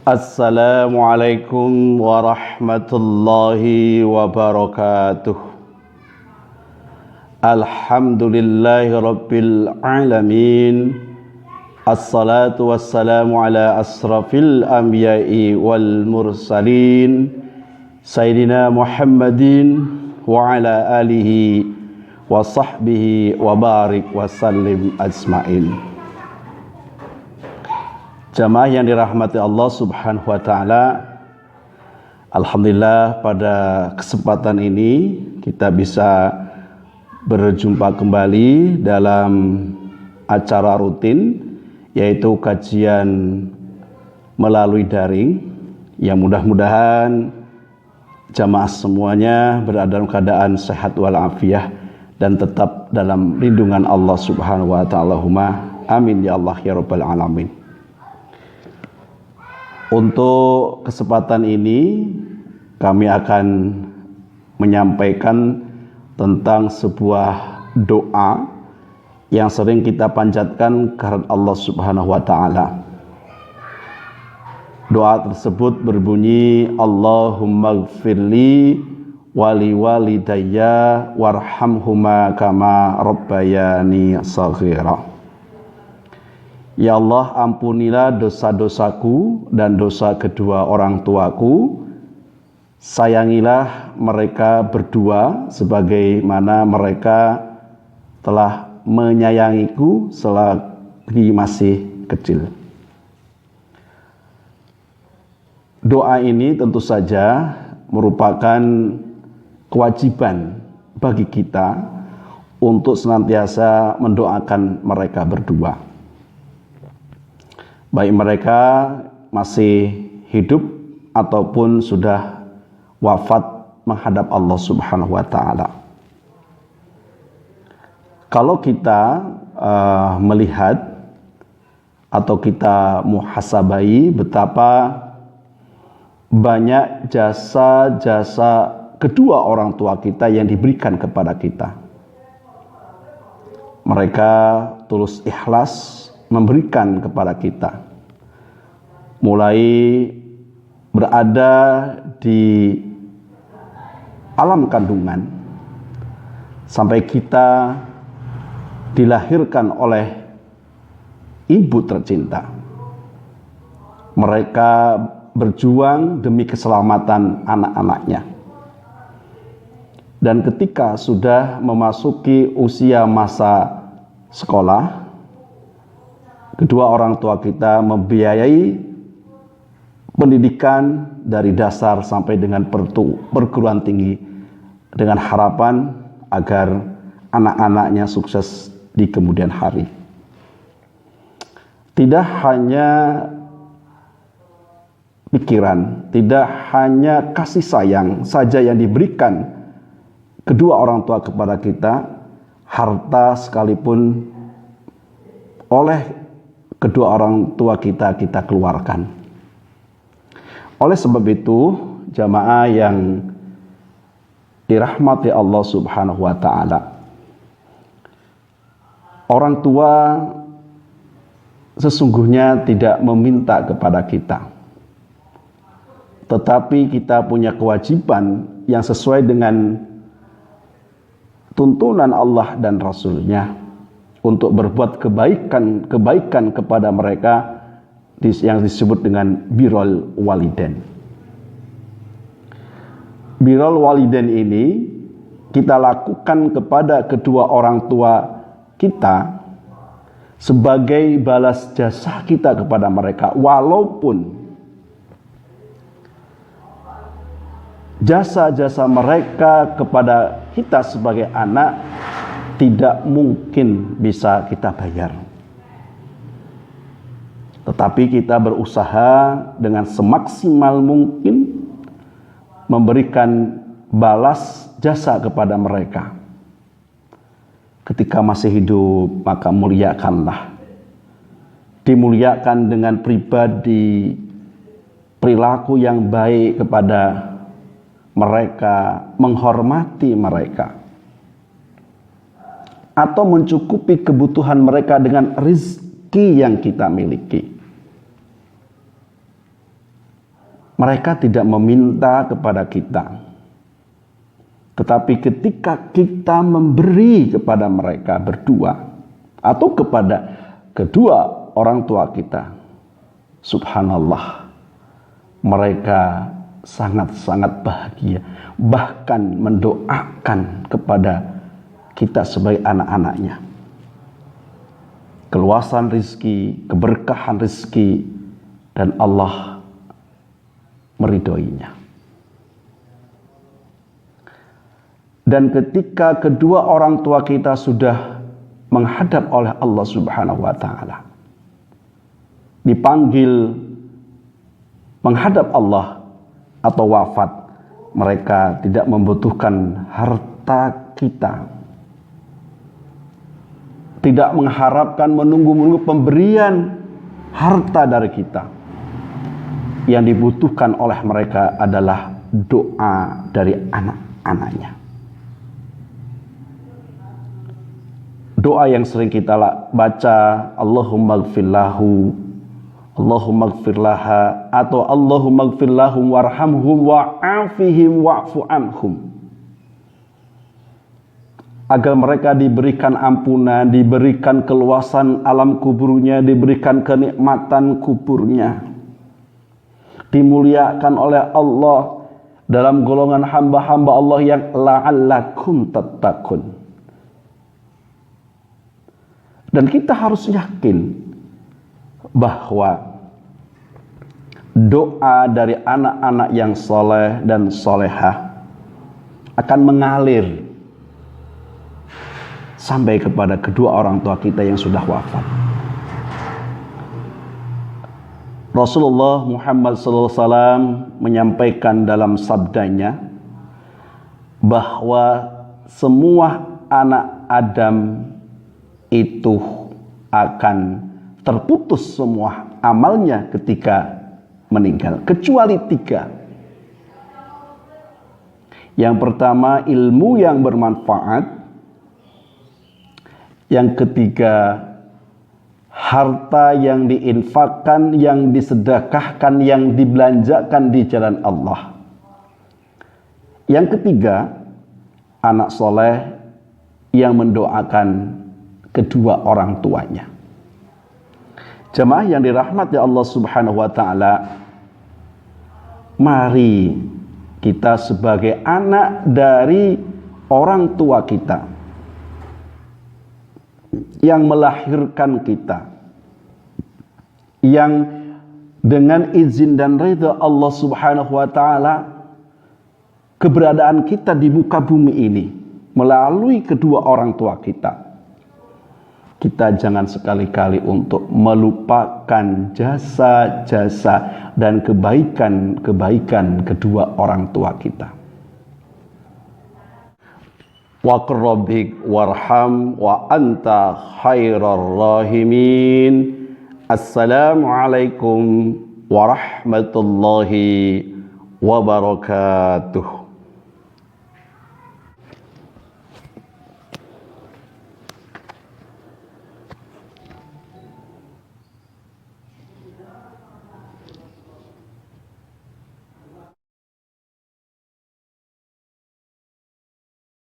Assalamualaikum warahmatullahi wabarakatuh. Alhamdulillahi rabbil alamin. Assalatu wassalamu ala asrafil anbiya'i wal mursalin Sayyidina Muhammadin wa ala alihi wa sahbihi wa barik wa sallim ajma'in. Jamaah yang dirahmati Allah Subhanahu wa taala, alhamdulillah pada kesempatan ini kita bisa berjumpa kembali dalam acara rutin, yaitu kajian melalui daring, yang mudah-mudahan jamaah semuanya berada dalam keadaan sehat walafiat dan tetap dalam lindungan Allah Subhanahu wa taala. Amin ya Allah ya rabbal alamin. Untuk kesempatan ini kami akan menyampaikan tentang sebuah doa yang sering kita panjatkan kepada Allah Subhanahu wa taala. Doa tersebut berbunyi, Allahumma gfirli wali walidayya warhamhuma kama rabbayani shaghira. Ya Allah, ampunilah dosa-dosaku dan dosa kedua orang tuaku. Sayangilah mereka berdua sebagaimana mereka telah menyayangiku selagi masih kecil. Doa ini tentu saja merupakan kewajiban bagi kita untuk senantiasa mendoakan mereka berdua, baik mereka masih hidup ataupun sudah wafat menghadap Allah Subhanahu wa taala. Kalau kita melihat atau kita muhasabai betapa banyak jasa-jasa kedua orang tua kita yang diberikan kepada kita. Mereka tulus ikhlas memberikan kepada kita, mulai berada di alam kandungan sampai kita dilahirkan oleh ibu tercinta. Mereka berjuang demi keselamatan anak-anaknya, dan ketika sudah memasuki usia masa sekolah, kedua orang tua kita membiayai pendidikan dari dasar sampai dengan perguruan tinggi dengan harapan agar anak-anaknya sukses di kemudian hari. Tidak hanya pikiran, tidak hanya kasih sayang saja yang diberikan kedua orang tua kepada kita, harta sekalipun oleh kedua orang tua kita keluarkan. Oleh sebab itu, jamaah yang dirahmati Allah Subhanahu wa taala, orang tua sesungguhnya tidak meminta kepada kita, tetapi kita punya kewajiban yang sesuai dengan tuntunan Allah dan Rasul-Nya untuk berbuat kebaikan kepada mereka yang disebut dengan birrul walidain. Birrul walidain ini kita lakukan kepada kedua orang tua kita sebagai balas jasa kita kepada mereka, walaupun jasa-jasa mereka kepada kita sebagai anak tidak mungkin bisa kita bayar. Tetapi kita berusaha dengan semaksimal mungkin memberikan balas jasa kepada mereka. Ketika masih hidup, maka muliakanlah. Dimuliakan dengan pribadi, perilaku yang baik kepada mereka, menghormati mereka, atau mencukupi kebutuhan mereka dengan rezeki yang kita miliki. mereka tidak meminta kepada kita. Tetapi ketika kita memberi kepada mereka berdua atau kepada kedua orang tua kita, subhanallah, mereka sangat-sangat bahagia, bahkan mendoakan kepada kita sebagai anak-anaknya keluasan rezeki, keberkahan rezeki, dan Allah meridhoinya. Dan ketika kedua orang tua kita sudah menghadap oleh Allah Subhanahu wa Ta'ala, dipanggil menghadap Allah atau wafat, mereka tidak membutuhkan harta kita, tidak mengharapkan menunggu-nunggu pemberian harta dari kita. Yang dibutuhkan oleh mereka adalah doa dari anak-anaknya. Doa yang sering kita baca, Allahumma gfirlahu, Allahumma gfirlaha, atau Allahumma gfirlahum warhamhum wa'afihim wa'fu anhum. Agar mereka diberikan ampunan, diberikan keluasan alam kuburnya, diberikan kenikmatan kuburnya, dimuliakan oleh Allah dalam golongan hamba-hamba Allah yang la'allakum tattaqun. Dan kita harus yakin bahwa doa dari anak-anak yang soleh dan solehah akan mengalir sampai kepada kedua orang tua kita yang sudah wafat. Rasulullah Muhammad SAW menyampaikan dalam sabdanya bahwa semua anak Adam itu akan terputus semua amalnya ketika meninggal, kecuali 3. Yang pertama, ilmu yang bermanfaat. Yang ketiga, harta yang diinfakkan, yang disedekahkan, yang dibelanjakan di jalan Allah. Yang ketiga, anak soleh yang mendoakan kedua orang tuanya. Jemaah yang dirahmati Allah Subhanahu wa Ta'ala, mari kita sebagai anak dari orang tua kita yang melahirkan kita, yang dengan izin dan ridha Allah Subhanahu wa Ta'ala keberadaan kita di muka bumi ini melalui kedua orang tua kita. Kita jangan sekali-kali untuk melupakan jasa-jasa dan kebaikan-kebaikan kedua orang tua kita. Wa qur rabbik warham wa anta khairar rahimin. Assalamualaikum warahmatullahi wabarakatuh.